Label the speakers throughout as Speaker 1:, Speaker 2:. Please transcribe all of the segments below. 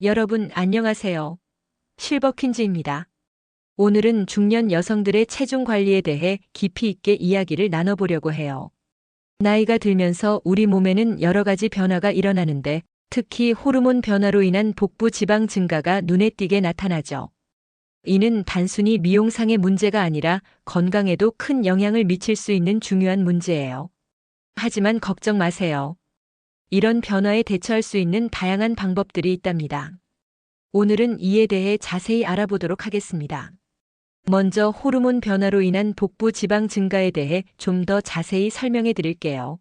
Speaker 1: 여러분 안녕하세요. 실버퀸즈입니다. 오늘은 중년 여성들의 체중 관리에 대해 깊이 있게 이야기를 나눠보려고 해요. 나이가 들면서 우리 몸에는 여러 가지 변화가 일어나는데 특히 호르몬 변화로 인한 복부 지방 증가가 눈에 띄게 나타나죠. 이는 단순히 미용상의 문제가 아니라 건강에도 큰 영향을 미칠 수 있는 중요한 문제예요. 하지만 걱정 마세요. 이런 변화에 대처할 수 있는 다양한 방법들이 있답니다. 오늘은 이에 대해 자세히 알아보도록 하겠습니다. 먼저 호르몬 변화로 인한 복부 지방 증가에 대해 좀 더 자세히 설명해 드릴게요.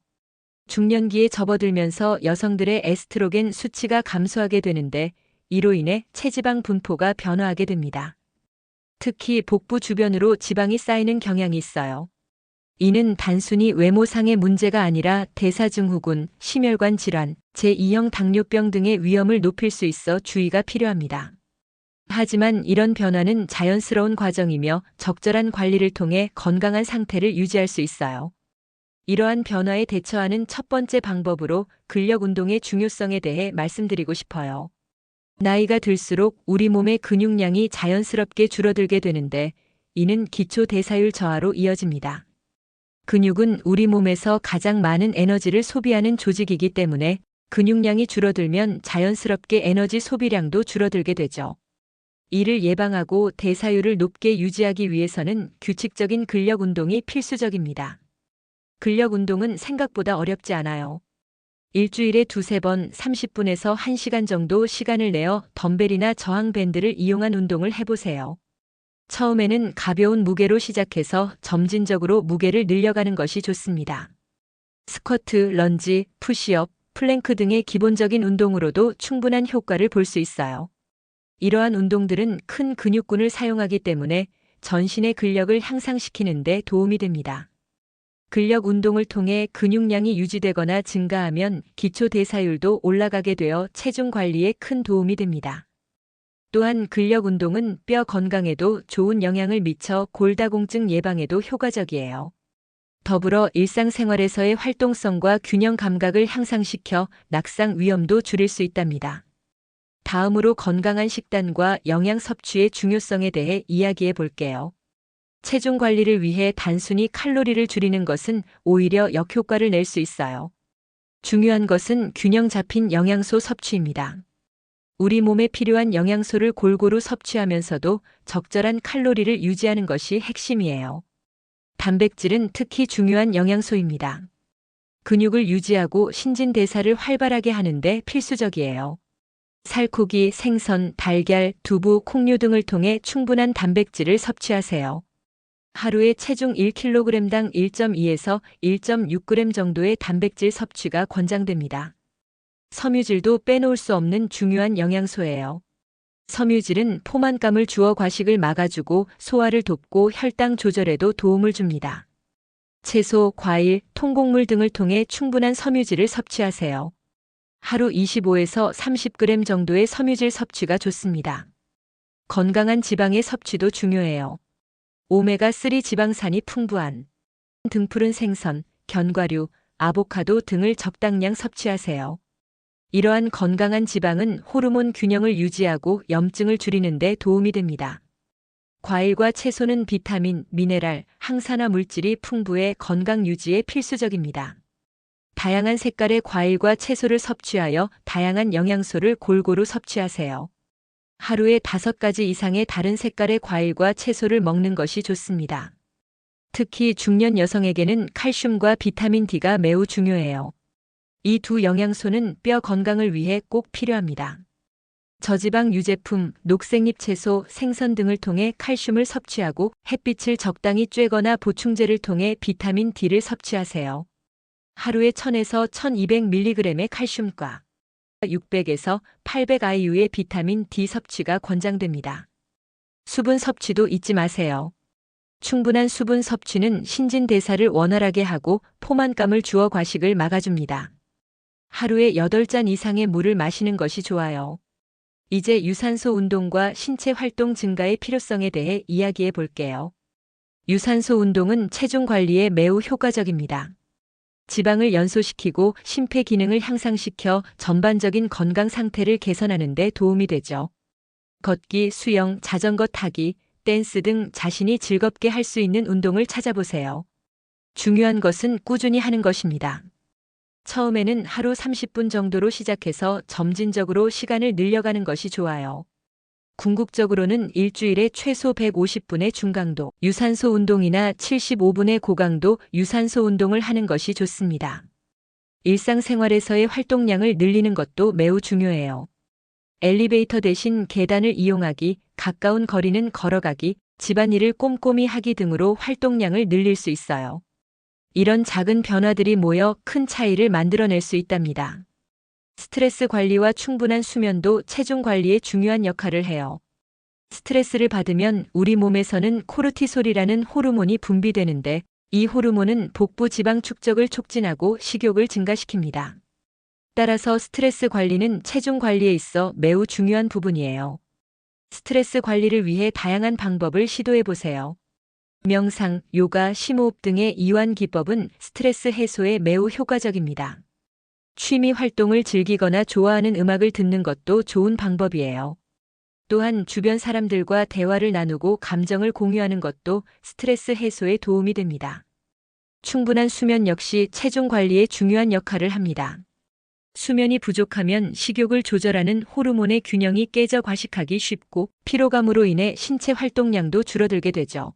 Speaker 1: 중년기에 접어들면서 여성들의 에스트로겐 수치가 감소하게 되는데 이로 인해 체지방 분포가 변화하게 됩니다. 특히 복부 주변으로 지방이 쌓이는 경향이 있어요. 이는 단순히 외모상의 문제가 아니라 대사증후군, 심혈관 질환, 제2형 당뇨병 등의 위험을 높일 수 있어 주의가 필요합니다. 하지만 이런 변화는 자연스러운 과정이며 적절한 관리를 통해 건강한 상태를 유지할 수 있어요. 이러한 변화에 대처하는 첫 번째 방법으로 근력 운동의 중요성에 대해 말씀드리고 싶어요. 나이가 들수록 우리 몸의 근육량이 자연스럽게 줄어들게 되는데 이는 기초 대사율 저하로 이어집니다. 근육은 우리 몸에서 가장 많은 에너지를 소비하는 조직이기 때문에 근육량이 줄어들면 자연스럽게 에너지 소비량도 줄어들게 되죠. 이를 예방하고 대사율을 높게 유지하기 위해서는 규칙적인 근력 운동이 필수적입니다. 근력 운동은 생각보다 어렵지 않아요. 일주일에 두세 번 30분에서 1시간 정도 시간을 내어 덤벨이나 저항밴드를 이용한 운동을 해보세요. 처음에는 가벼운 무게로 시작해서 점진적으로 무게를 늘려가는 것이 좋습니다. 스쿼트, 런지, 푸시업, 플랭크 등의 기본적인 운동으로도 충분한 효과를 볼 수 있어요. 이러한 운동들은 큰 근육군을 사용하기 때문에 전신의 근력을 향상시키는 데 도움이 됩니다. 근력 운동을 통해 근육량이 유지되거나 증가하면 기초 대사율도 올라가게 되어 체중 관리에 큰 도움이 됩니다. 또한 근력 운동은 뼈 건강에도 좋은 영향을 미쳐 골다공증 예방에도 효과적이에요. 더불어 일상생활에서의 활동성과 균형 감각을 향상시켜 낙상 위험도 줄일 수 있답니다. 다음으로 건강한 식단과 영양 섭취의 중요성에 대해 이야기해 볼게요. 체중 관리를 위해 단순히 칼로리를 줄이는 것은 오히려 역효과를 낼 수 있어요. 중요한 것은 균형 잡힌 영양소 섭취입니다. 우리 몸에 필요한 영양소를 골고루 섭취하면서도 적절한 칼로리를 유지하는 것이 핵심이에요. 단백질은 특히 중요한 영양소입니다. 근육을 유지하고 신진대사를 활발하게 하는데 필수적이에요. 살코기, 생선, 달걀, 두부, 콩류 등을 통해 충분한 단백질을 섭취하세요. 하루에 체중 1kg당 1.2에서 1.6g 정도의 단백질 섭취가 권장됩니다. 섬유질도 빼놓을 수 없는 중요한 영양소예요. 섬유질은 포만감을 주어 과식을 막아주고 소화를 돕고 혈당 조절에도 도움을 줍니다. 채소, 과일, 통곡물 등을 통해 충분한 섬유질을 섭취하세요. 하루 25에서 30g 정도의 섬유질 섭취가 좋습니다. 건강한 지방의 섭취도 중요해요. 오메가3 지방산이 풍부한 등푸른 생선, 견과류, 아보카도 등을 적당량 섭취하세요. 이러한 건강한 지방은 호르몬 균형을 유지하고 염증을 줄이는 데 도움이 됩니다. 과일과 채소는 비타민, 미네랄, 항산화 물질이 풍부해 건강 유지에 필수적입니다. 다양한 색깔의 과일과 채소를 섭취하여 다양한 영양소를 골고루 섭취하세요. 하루에 5가지 이상의 다른 색깔의 과일과 채소를 먹는 것이 좋습니다. 특히 중년 여성에게는 칼슘과 비타민 D가 매우 중요해요. 이 두 영양소는 뼈 건강을 위해 꼭 필요합니다. 저지방 유제품, 녹색잎 채소, 생선 등을 통해 칼슘을 섭취하고 햇빛을 적당히 쬐거나 보충제를 통해 비타민 D를 섭취하세요. 하루에 1000에서 1200mg의 칼슘과 600에서 800IU의 비타민 D 섭취가 권장됩니다. 수분 섭취도 잊지 마세요. 충분한 수분 섭취는 신진대사를 원활하게 하고 포만감을 주어 과식을 막아줍니다. 하루에 8잔 이상의 물을 마시는 것이 좋아요. 이제 유산소 운동과 신체 활동 증가의 필요성에 대해 이야기해 볼게요. 유산소 운동은 체중 관리에 매우 효과적입니다. 지방을 연소시키고 심폐 기능을 향상시켜 전반적인 건강 상태를 개선하는 데 도움이 되죠. 걷기, 수영, 자전거 타기, 댄스 등 자신이 즐겁게 할 수 있는 운동을 찾아보세요. 중요한 것은 꾸준히 하는 것입니다. 처음에는 하루 30분 정도로 시작해서 점진적으로 시간을 늘려가는 것이 좋아요. 궁극적으로는 일주일에 최소 150분의 중강도 유산소 운동이나 75분의 고강도 유산소 운동을 하는 것이 좋습니다. 일상생활에서의 활동량을 늘리는 것도 매우 중요해요. 엘리베이터 대신 계단을 이용하기, 가까운 거리는 걸어가기, 집안일을 꼼꼼히 하기 등으로 활동량을 늘릴 수 있어요. 이런 작은 변화들이 모여 큰 차이를 만들어낼 수 있답니다. 스트레스 관리와 충분한 수면도 체중 관리에 중요한 역할을 해요. 스트레스를 받으면 우리 몸에서는 코르티솔이라는 호르몬이 분비되는데 이 호르몬은 복부 지방 축적을 촉진하고 식욕을 증가시킵니다. 따라서 스트레스 관리는 체중 관리에 있어 매우 중요한 부분이에요. 스트레스 관리를 위해 다양한 방법을 시도해 보세요. 명상, 요가, 심호흡 등의 이완 기법은 스트레스 해소에 매우 효과적입니다. 취미 활동을 즐기거나 좋아하는 음악을 듣는 것도 좋은 방법이에요. 또한 주변 사람들과 대화를 나누고 감정을 공유하는 것도 스트레스 해소에 도움이 됩니다. 충분한 수면 역시 체중 관리에 중요한 역할을 합니다. 수면이 부족하면 식욕을 조절하는 호르몬의 균형이 깨져 과식하기 쉽고 피로감으로 인해 신체 활동량도 줄어들게 되죠.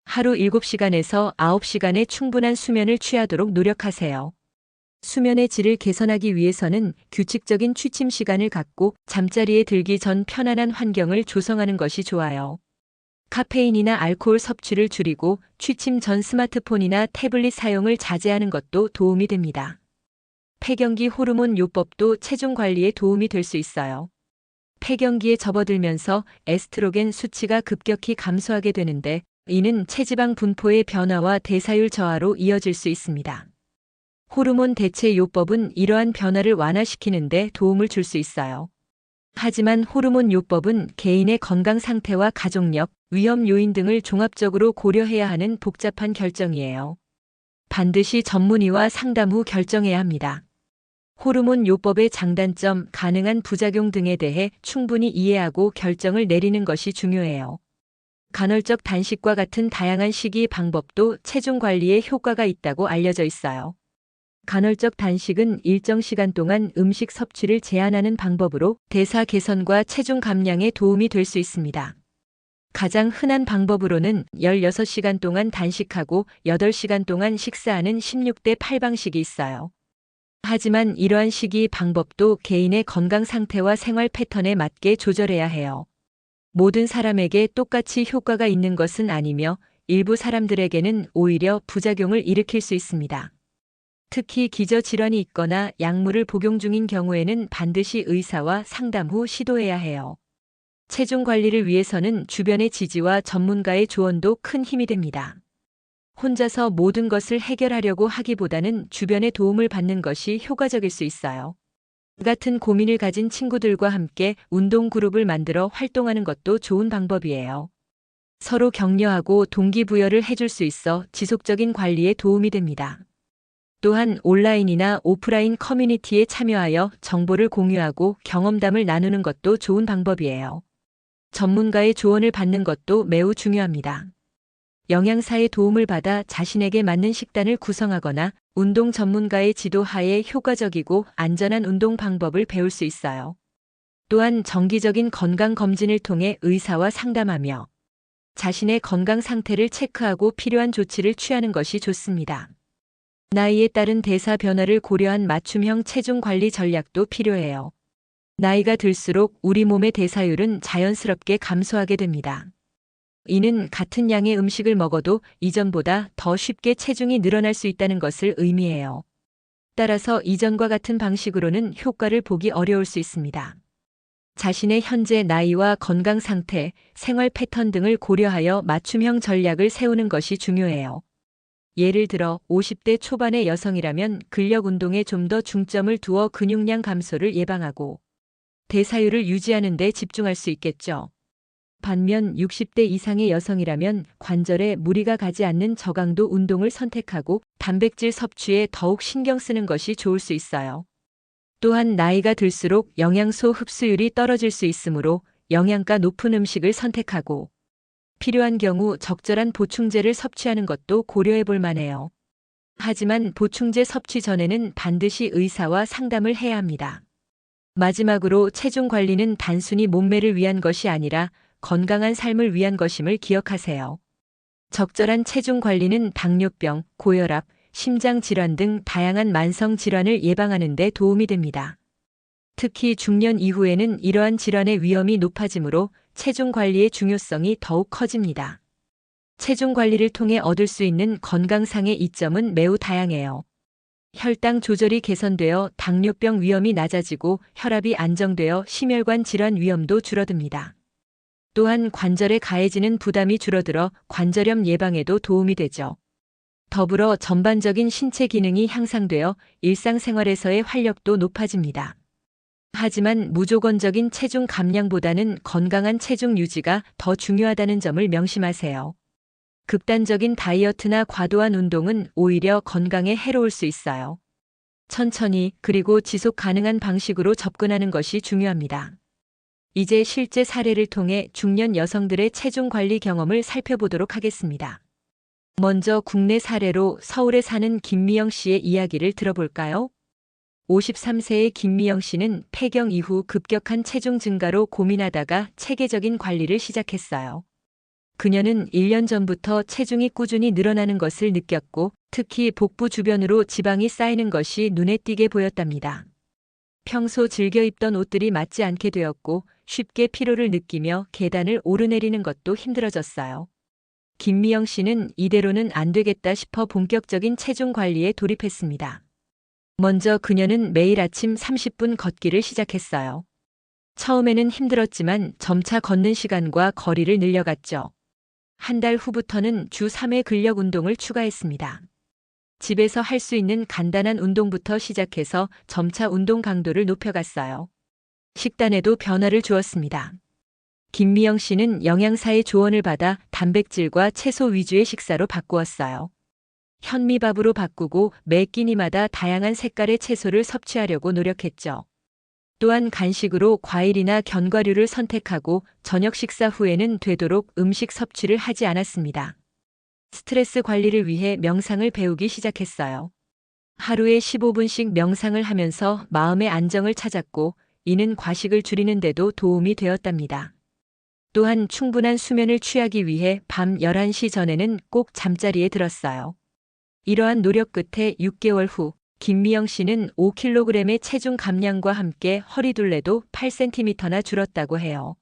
Speaker 1: 하루 7시간에서 9시간의 충분한 수면을 취하도록 노력하세요. 수면의 질을 개선하기 위해서는 규칙적인 취침 시간을 갖고 잠자리에 들기 전 편안한 환경을 조성하는 것이 좋아요. 카페인이나 알코올 섭취를 줄이고 취침 전 스마트폰이나 태블릿 사용을 자제하는 것도 도움이 됩니다. 폐경기 호르몬 요법도 체중 관리에 도움이 될 수 있어요. 폐경기에 접어들면서 에스트로겐 수치가 급격히 감소하게 되는데 이는 체지방 분포의 변화와 대사율 저하로 이어질 수 있습니다. 호르몬 대체 요법은 이러한 변화를 완화시키는 데 도움을 줄 수 있어요. 하지만 호르몬 요법은 개인의 건강 상태와 가족력, 위험 요인 등을 종합적으로 고려해야 하는 복잡한 결정이에요. 반드시 전문의와 상담 후 결정해야 합니다. 호르몬 요법의 장단점, 가능한 부작용 등에 대해 충분히 이해하고 결정을 내리는 것이 중요해요. 간헐적 단식과 같은 다양한 식이 방법도 체중 관리에 효과가 있다고 알려져 있어요. 간헐적 단식은 일정 시간 동안 음식 섭취를 제한하는 방법으로 대사 개선과 체중 감량에 도움이 될 수 있습니다. 가장 흔한 방법으로는 16시간 동안 단식하고 8시간 동안 식사하는 16대 8방식이 있어요. 하지만 이러한 식이 방법도 개인의 건강 상태와 생활 패턴에 맞게 조절해야 해요. 모든 사람에게 똑같이 효과가 있는 것은 아니며 일부 사람들에게는 오히려 부작용을 일으킬 수 있습니다. 특히 기저질환이 있거나 약물을 복용 중인 경우에는 반드시 의사와 상담 후 시도해야 해요. 체중 관리를 위해서는 주변의 지지와 전문가의 조언도 큰 힘이 됩니다. 혼자서 모든 것을 해결하려고 하기보다는 주변의 도움을 받는 것이 효과적일 수 있어요. 같은 고민을 가진 친구들과 함께 운동 그룹을 만들어 활동하는 것도 좋은 방법이에요. 서로 격려하고 동기부여를 해줄 수 있어 지속적인 관리에 도움이 됩니다. 또한 온라인이나 오프라인 커뮤니티에 참여하여 정보를 공유하고 경험담을 나누는 것도 좋은 방법이에요. 전문가의 조언을 받는 것도 매우 중요합니다. 영양사의 도움을 받아 자신에게 맞는 식단을 구성하거나 운동 전문가의 지도하에 효과적이고 안전한 운동 방법을 배울 수 있어요. 또한 정기적인 건강검진을 통해 의사와 상담하며 자신의 건강 상태를 체크하고 필요한 조치를 취하는 것이 좋습니다. 나이에 따른 대사 변화를 고려한 맞춤형 체중 관리 전략도 필요해요. 나이가 들수록 우리 몸의 대사율은 자연스럽게 감소하게 됩니다. 이는 같은 양의 음식을 먹어도 이전보다 더 쉽게 체중이 늘어날 수 있다는 것을 의미해요. 따라서 이전과 같은 방식으로는 효과를 보기 어려울 수 있습니다. 자신의 현재 나이와 건강 상태, 생활 패턴 등을 고려하여 맞춤형 전략을 세우는 것이 중요해요. 예를 들어 50대 초반의 여성이라면 근력 운동에 좀 더 중점을 두어 근육량 감소를 예방하고 대사율을 유지하는 데 집중할 수 있겠죠. 반면 60대 이상의 여성이라면 관절에 무리가 가지 않는 저강도 운동을 선택하고 단백질 섭취에 더욱 신경 쓰는 것이 좋을 수 있어요. 또한 나이가 들수록 영양소 흡수율이 떨어질 수 있으므로 영양가 높은 음식을 선택하고 필요한 경우 적절한 보충제를 섭취하는 것도 고려해 볼 만해요. 하지만 보충제 섭취 전에는 반드시 의사와 상담을 해야 합니다. 마지막으로 체중 관리는 단순히 몸매를 위한 것이 아니라 건강한 삶을 위한 것임을 기억하세요. 적절한 체중 관리는 당뇨병, 고혈압, 심장 질환 등 다양한 만성 질환을 예방하는 데 도움이 됩니다. 특히 중년 이후에는 이러한 질환의 위험이 높아지므로 체중 관리의 중요성이 더욱 커집니다. 체중 관리를 통해 얻을 수 있는 건강상의 이점은 매우 다양해요. 혈당 조절이 개선되어 당뇨병 위험이 낮아지고 혈압이 안정되어 심혈관 질환 위험도 줄어듭니다. 또한 관절에 가해지는 부담이 줄어들어 관절염 예방에도 도움이 되죠. 더불어 전반적인 신체 기능이 향상되어 일상생활에서의 활력도 높아집니다. 하지만 무조건적인 체중 감량보다는 건강한 체중 유지가 더 중요하다는 점을 명심하세요. 극단적인 다이어트나 과도한 운동은 오히려 건강에 해로울 수 있어요. 천천히 그리고 지속 가능한 방식으로 접근하는 것이 중요합니다. 이제 실제 사례를 통해 중년 여성들의 체중 관리 경험을 살펴보도록 하겠습니다. 먼저 국내 사례로 서울에 사는 김미영 씨의 이야기를 들어볼까요? 53세의 김미영 씨는 폐경 이후 급격한 체중 증가로 고민하다가 체계적인 관리를 시작했어요. 그녀는 1년 전부터 체중이 꾸준히 늘어나는 것을 느꼈고 특히 복부 주변으로 지방이 쌓이는 것이 눈에 띄게 보였답니다. 평소 즐겨 입던 옷들이 맞지 않게 되었고 쉽게 피로를 느끼며 계단을 오르내리는 것도 힘들어졌어요. 김미영 씨는 이대로는 안 되겠다 싶어 본격적인 체중 관리에 돌입했습니다. 먼저 그녀는 매일 아침 30분 걷기를 시작했어요. 처음에는 힘들었지만 점차 걷는 시간과 거리를 늘려갔죠. 한 달 후부터는 주 3회 근력 운동을 추가했습니다. 집에서 할 수 있는 간단한 운동부터 시작해서 점차 운동 강도를 높여갔어요. 식단에도 변화를 주었습니다. 김미영 씨는 영양사의 조언을 받아 단백질과 채소 위주의 식사로 바꾸었어요. 현미밥으로 바꾸고 매 끼니마다 다양한 색깔의 채소를 섭취하려고 노력했죠. 또한 간식으로 과일이나 견과류를 선택하고 저녁 식사 후에는 되도록 음식 섭취를 하지 않았습니다. 스트레스 관리를 위해 명상을 배우기 시작했어요. 하루에 15분씩 명상을 하면서 마음의 안정을 찾았고 이는 과식을 줄이는 데도 도움이 되었답니다. 또한 충분한 수면을 취하기 위해 밤 11시 전에는 꼭 잠자리에 들었어요. 이러한 노력 끝에 6개월 후 김미영 씨는 5kg의 체중 감량과 함께 허리둘레도 8cm나 줄었다고 해요.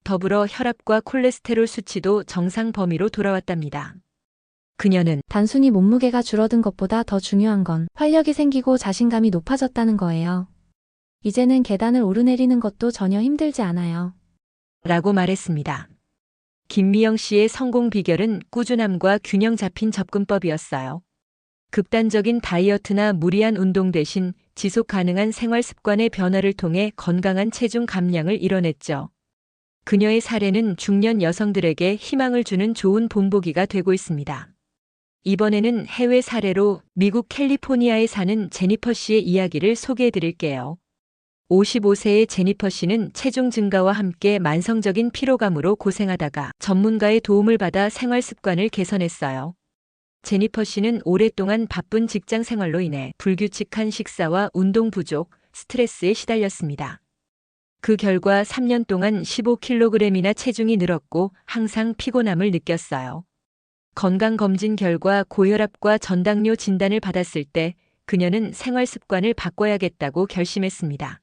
Speaker 1: 더불어 혈압과 콜레스테롤 수치도 정상 범위로 돌아왔답니다. 그녀는
Speaker 2: 단순히 몸무게가 줄어든 것보다 더 중요한 건 활력이 생기고 자신감이 높아졌다는 거예요. 이제는 계단을 오르내리는 것도 전혀 힘들지 않아요.
Speaker 1: 라고 말했습니다. 김미영 씨의 성공 비결은 꾸준함과 균형 잡힌 접근법이었어요. 극단적인 다이어트나 무리한 운동 대신 지속 가능한 생활 습관의 변화를 통해 건강한 체중 감량을 이뤄냈죠. 그녀의 사례는 중년 여성들에게 희망을 주는 좋은 본보기가 되고 있습니다. 이번에는 해외 사례로 미국 캘리포니아에 사는 제니퍼 씨의 이야기를 소개해 드릴게요. 55세의 제니퍼 씨는 체중 증가와 함께 만성적인 피로감으로 고생하다가 전문가의 도움을 받아 생활 습관을 개선했어요. 제니퍼 씨는 오랫동안 바쁜 직장 생활로 인해 불규칙한 식사와 운동 부족, 스트레스에 시달렸습니다. 그 결과 3년 동안 15kg이나 체중이 늘었고 항상 피곤함을 느꼈어요. 건강검진 결과 고혈압과 전당뇨 진단을 받았을 때 그녀는 생활 습관을 바꿔야겠다고 결심했습니다.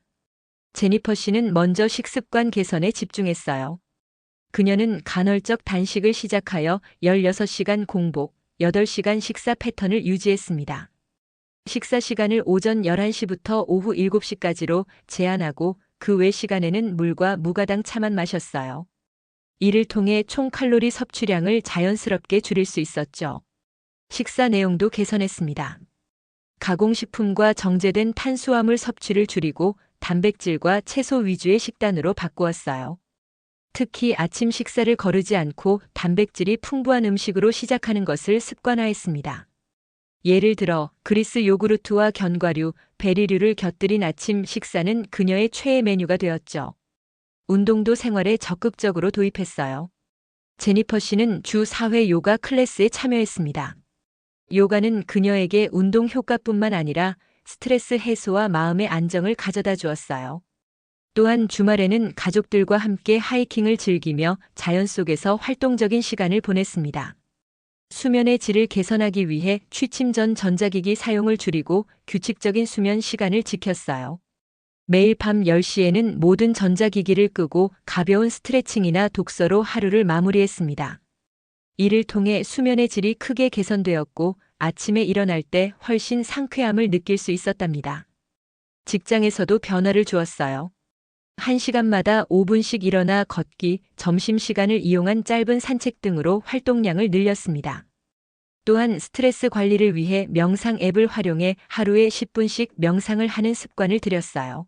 Speaker 1: 제니퍼 씨는 먼저 식습관 개선에 집중했어요. 그녀는 간헐적 단식을 시작하여 16시간 공복, 8시간 식사 패턴을 유지했습니다. 식사 시간을 오전 11시부터 오후 7시까지로 제한하고 그 외 시간에는 물과 무가당 차만 마셨어요. 이를 통해 총 칼로리 섭취량을 자연스럽게 줄일 수 있었죠. 식사 내용도 개선했습니다. 가공식품과 정제된 탄수화물 섭취를 줄이고 단백질과 채소 위주의 식단으로 바꾸었어요. 특히 아침 식사를 거르지 않고 단백질이 풍부한 음식으로 시작하는 것을 습관화했습니다. 예를 들어 그리스 요구르트와 견과류, 베리류를 곁들인 아침 식사는 그녀의 최애 메뉴가 되었죠. 운동도 생활에 적극적으로 도입했어요. 제니퍼 씨는 주 4회 요가 클래스에 참여했습니다. 요가는 그녀에게 운동 효과뿐만 아니라 스트레스 해소와 마음의 안정을 가져다 주었어요. 또한 주말에는 가족들과 함께 하이킹을 즐기며 자연 속에서 활동적인 시간을 보냈습니다. 수면의 질을 개선하기 위해 취침 전 전자기기 사용을 줄이고 규칙적인 수면 시간을 지켰어요. 매일 밤 10시에는 모든 전자기기를 끄고 가벼운 스트레칭이나 독서로 하루를 마무리했습니다. 이를 통해 수면의 질이 크게 개선되었고 아침에 일어날 때 훨씬 상쾌함을 느낄 수 있었답니다. 직장에서도 변화를 주었어요. 1시간마다 5분씩 일어나 걷기, 점심시간을 이용한 짧은 산책 등으로 활동량을 늘렸습니다. 또한 스트레스 관리를 위해 명상 앱을 활용해 하루에 10분씩 명상을 하는 습관을 들였어요.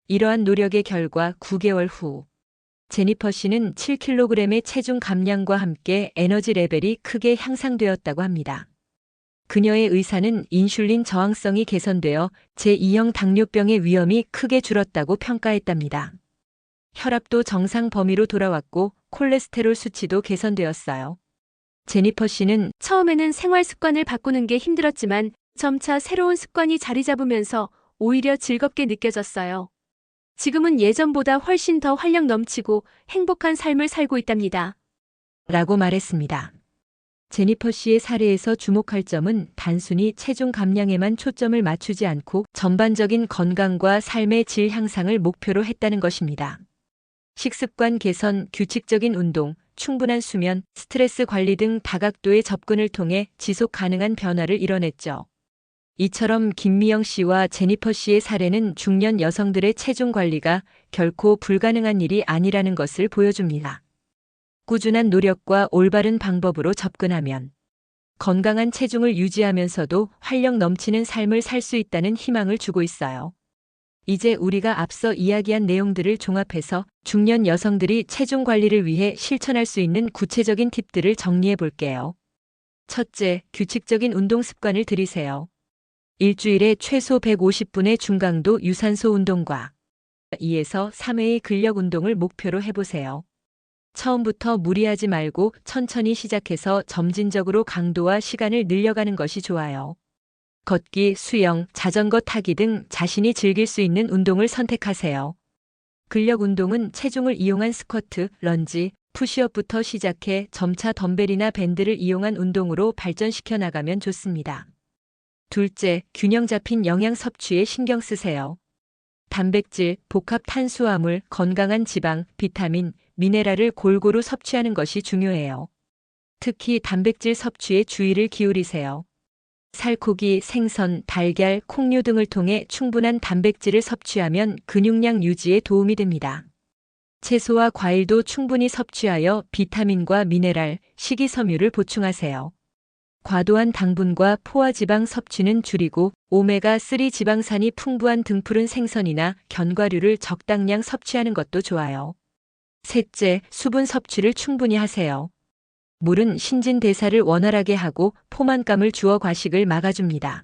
Speaker 1: 이러한 노력의 결과 9개월 후 제니퍼 씨는 7kg의 체중 감량과 함께 에너지 레벨이 크게 향상되었다고 합니다. 그녀의 의사는 인슐린 저항성이 개선되어 제2형 당뇨병의 위험이 크게 줄었다고 평가했답니다. 혈압도 정상 범위로 돌아왔고 콜레스테롤 수치도 개선되었어요. 제니퍼 씨는
Speaker 3: 처음에는 생활 습관을 바꾸는 게 힘들었지만 점차 새로운 습관이 자리 잡으면서 오히려 즐겁게 느껴졌어요. 지금은 예전보다 훨씬 더 활력 넘치고 행복한 삶을 살고 있답니다.
Speaker 1: 라고 말했습니다. 제니퍼 씨의 사례에서 주목할 점은 단순히 체중 감량에만 초점을 맞추지 않고 전반적인 건강과 삶의 질 향상을 목표로 했다는 것입니다. 식습관 개선, 규칙적인 운동, 충분한 수면, 스트레스 관리 등 다각도의 접근을 통해 지속 가능한 변화를 이뤄냈죠. 이처럼 김미영 씨와 제니퍼 씨의 사례는 중년 여성들의 체중 관리가 결코 불가능한 일이 아니라는 것을 보여줍니다. 꾸준한 노력과 올바른 방법으로 접근하면 건강한 체중을 유지하면서도 활력 넘치는 삶을 살 수 있다는 희망을 주고 있어요. 이제 우리가 앞서 이야기한 내용들을 종합해서 중년 여성들이 체중 관리를 위해 실천할 수 있는 구체적인 팁들을 정리해 볼게요. 첫째, 규칙적인 운동 습관을 들이세요. 일주일에 최소 150분의 중강도 유산소 운동과 2에서 3회의 근력 운동을 목표로 해보세요. 처음부터 무리하지 말고 천천히 시작해서 점진적으로 강도와 시간을 늘려가는 것이 좋아요. 걷기, 수영, 자전거 타기 등 자신이 즐길 수 있는 운동을 선택하세요. 근력 운동은 체중을 이용한 스쿼트, 런지, 푸시업부터 시작해 점차 덤벨이나 밴드를 이용한 운동으로 발전시켜 나가면 좋습니다. 둘째, 균형 잡힌 영양 섭취에 신경 쓰세요. 단백질, 복합 탄수화물, 건강한 지방, 비타민, 미네랄을 골고루 섭취하는 것이 중요해요. 특히 단백질 섭취에 주의를 기울이세요. 살코기, 생선, 달걀, 콩류 등을 통해 충분한 단백질을 섭취하면 근육량 유지에 도움이 됩니다. 채소와 과일도 충분히 섭취하여 비타민과 미네랄, 식이섬유를 보충하세요. 과도한 당분과 포화지방 섭취는 줄이고 오메가3 지방산이 풍부한 등푸른 생선이나 견과류를 적당량 섭취하는 것도 좋아요. 셋째, 수분 섭취를 충분히 하세요. 물은 신진대사를 원활하게 하고 포만감을 주어 과식을 막아줍니다.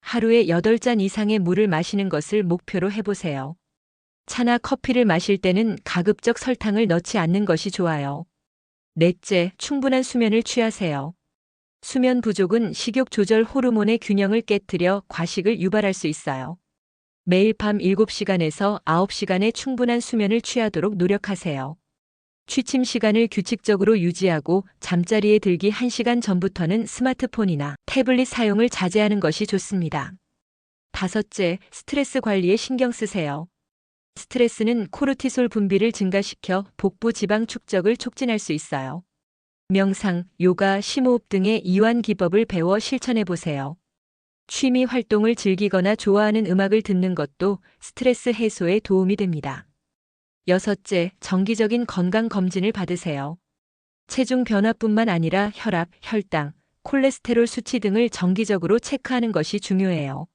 Speaker 1: 하루에 8잔 이상의 물을 마시는 것을 목표로 해보세요. 차나 커피를 마실 때는 가급적 설탕을 넣지 않는 것이 좋아요. 넷째, 충분한 수면을 취하세요. 수면 부족은 식욕 조절 호르몬의 균형을 깨뜨려 과식을 유발할 수 있어요. 매일 밤 7시간에서 9시간의 충분한 수면을 취하도록 노력하세요. 취침 시간을 규칙적으로 유지하고 잠자리에 들기 1시간 전부터는 스마트폰이나 태블릿 사용을 자제하는 것이 좋습니다. 다섯째, 스트레스 관리에 신경 쓰세요. 스트레스는 코르티솔 분비를 증가시켜 복부 지방 축적을 촉진할 수 있어요. 명상, 요가, 심호흡 등의 이완 기법을 배워 실천해 보세요. 취미 활동을 즐기거나 좋아하는 음악을 듣는 것도 스트레스 해소에 도움이 됩니다. 여섯째, 정기적인 건강 검진을 받으세요. 체중 변화뿐만 아니라 혈압, 혈당, 콜레스테롤 수치 등을 정기적으로 체크하는 것이 중요해요.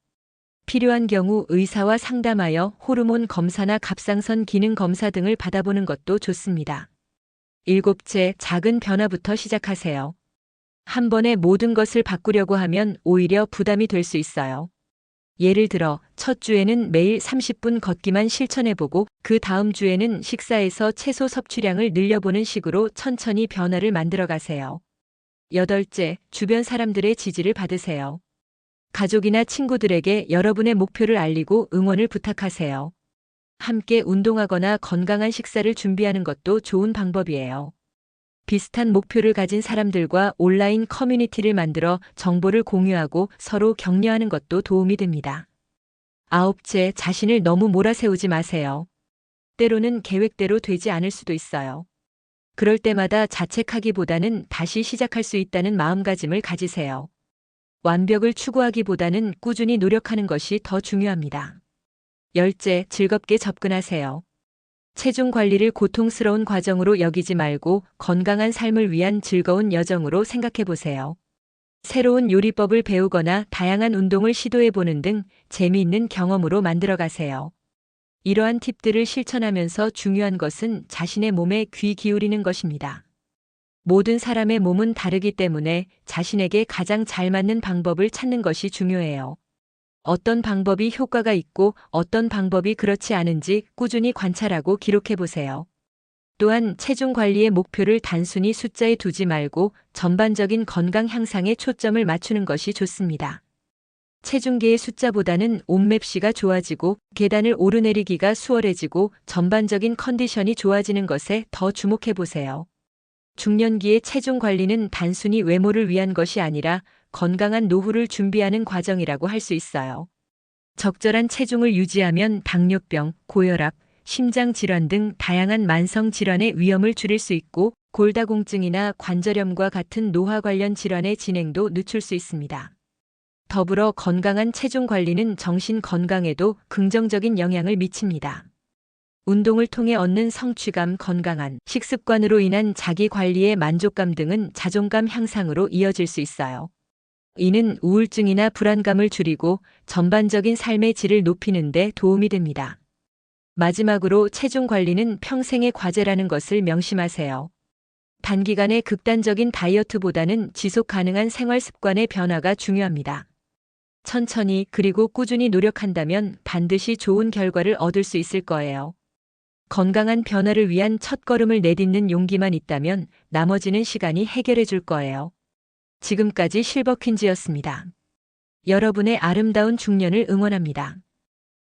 Speaker 1: 필요한 경우 의사와 상담하여 호르몬 검사나 갑상선 기능 검사 등을 받아보는 것도 좋습니다. 일곱째, 작은 변화부터 시작하세요. 한 번에 모든 것을 바꾸려고 하면 오히려 부담이 될 수 있어요. 예를 들어, 첫 주에는 매일 30분 걷기만 실천해보고, 그 다음 주에는 식사에서 채소 섭취량을 늘려보는 식으로 천천히 변화를 만들어 가세요. 여덟째, 주변 사람들의 지지를 받으세요. 가족이나 친구들에게 여러분의 목표를 알리고 응원을 부탁하세요. 함께 운동하거나 건강한 식사를 준비하는 것도 좋은 방법이에요. 비슷한 목표를 가진 사람들과 온라인 커뮤니티를 만들어 정보를 공유하고 서로 격려하는 것도 도움이 됩니다. 아홉째, 자신을 너무 몰아세우지 마세요. 때로는 계획대로 되지 않을 수도 있어요. 그럴 때마다 자책하기보다는 다시 시작할 수 있다는 마음가짐을 가지세요. 완벽을 추구하기보다는 꾸준히 노력하는 것이 더 중요합니다. 열째, 즐겁게 접근하세요. 체중 관리를 고통스러운 과정으로 여기지 말고 건강한 삶을 위한 즐거운 여정으로 생각해 보세요. 새로운 요리법을 배우거나 다양한 운동을 시도해 보는 등 재미있는 경험으로 만들어 가세요. 이러한 팁들을 실천하면서 중요한 것은 자신의 몸에 귀 기울이는 것입니다. 모든 사람의 몸은 다르기 때문에 자신에게 가장 잘 맞는 방법을 찾는 것이 중요해요. 어떤 방법이 효과가 있고 어떤 방법이 그렇지 않은지 꾸준히 관찰하고 기록해 보세요. 또한 체중 관리의 목표를 단순히 숫자에 두지 말고 전반적인 건강 향상에 초점을 맞추는 것이 좋습니다. 체중계의 숫자보다는 옷맵시가 좋아지고 계단을 오르내리기가 수월해지고 전반적인 컨디션이 좋아지는 것에 더 주목해 보세요. 중년기의 체중 관리는 단순히 외모를 위한 것이 아니라 건강한 노후를 준비하는 과정이라고 할 수 있어요. 적절한 체중을 유지하면 당뇨병, 고혈압, 심장질환 등 다양한 만성 질환의 위험을 줄일 수 있고 골다공증이나 관절염과 같은 노화 관련 질환의 진행도 늦출 수 있습니다. 더불어 건강한 체중 관리는 정신 건강에도 긍정적인 영향을 미칩니다. 운동을 통해 얻는 성취감, 건강한 식습관으로 인한 자기 관리의 만족감 등은 자존감 향상으로 이어질 수 있어요. 이는 우울증이나 불안감을 줄이고 전반적인 삶의 질을 높이는 데 도움이 됩니다. 마지막으로 체중 관리는 평생의 과제라는 것을 명심하세요. 단기간의 극단적인 다이어트보다는 지속 가능한 생활 습관의 변화가 중요합니다. 천천히 그리고 꾸준히 노력한다면 반드시 좋은 결과를 얻을 수 있을 거예요. 건강한 변화를 위한 첫걸음을 내딛는 용기만 있다면 나머지는 시간이 해결해 줄 거예요. 지금까지 실버퀸즈였습니다. 여러분의 아름다운 중년을 응원합니다.